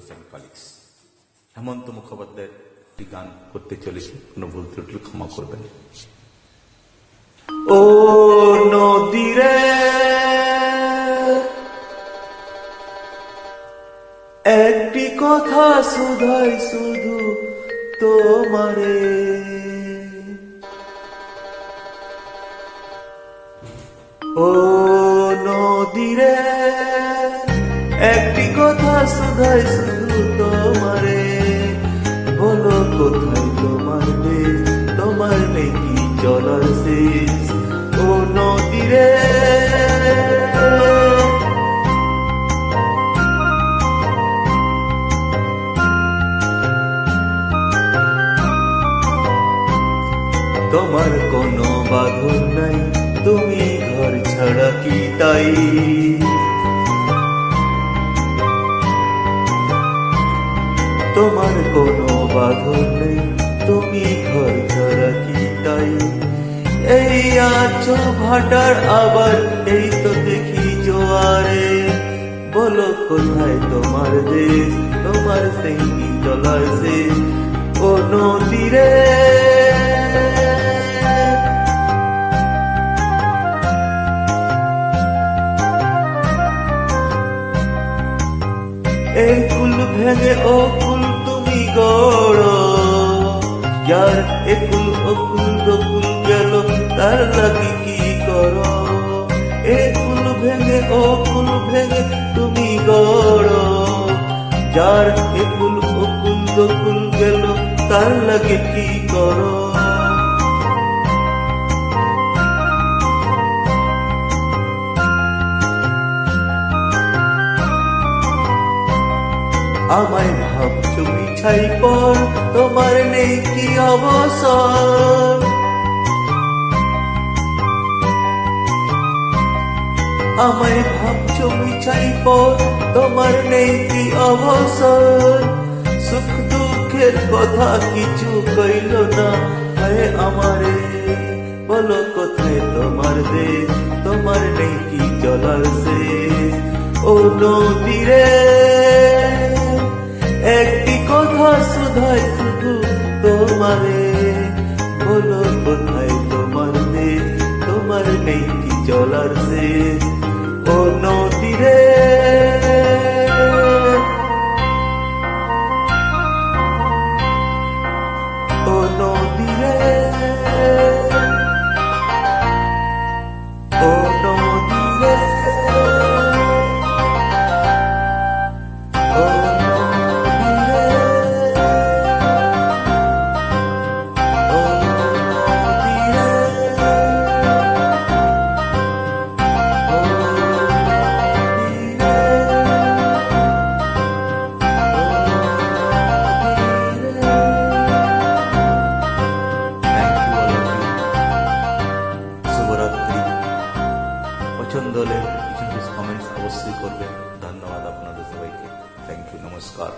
Saint Felix. হেমন্ত মুখোপাধ্যায়ের একটি গান করতে চলেছি, কোনো ভুল ত্রুটি ক্ষমা করবেন। ও নদীরে একটি কথা শুধাই শুধু তোমারে, ও নদীরে একটি কথা শুধাই শুধু তোমারে, বলো কোথায় তোমার দেশ, তোমার নেই কি চলার শেষ, ও নদীরে তোমার কোনো বাঁধন নাই, তুমি ঘর ছাড়া কি তাই, তোমার কোনো বাঁধন নেই, তুমি ঘর ছাড়া কি তাই, এই আছো ভাটার আবার এই তো দেখি জোয়ারে, বলো কোথায় তোমার দেশ, তোমার সেই কি চলার শেষ, ও নদীরে এই কুল ভেঙে ও কুল তুমি গড়, যার একুল অকুল দকুল গেল তার লাগি কি করো, এ কুল ভেঙে ও কুল ভেঙে তুমি গড়, যার একুল অকুল দকুল গেল তার লাগে কি করো, আমায় ভাবছো বিছাই পর, তোমার নেই কি অবসর, আমায় ভাবছো বিছাই পর, তোমার নেই কি অবসর, সুখ দুঃখের কথা কিছু কইল না হয় আমারে, বলো কোথায় তোমার দেশ, তোমার নেই কি চলার শেষ, ও নদীরে একটি কথা শুধাই শুধু তোমারে, বলো কোথায় তোমার দেশ, তোমার নেই কি চলার শেষ, ও নদীরে ও নদীরে ও নদীরে ও পছন্দ হলে কিছু কমেন্টস অবশ্যই করবেন। ধন্যবাদ আপনাদের সবাইকে। থ্যাংক ইউ, নমস্কার।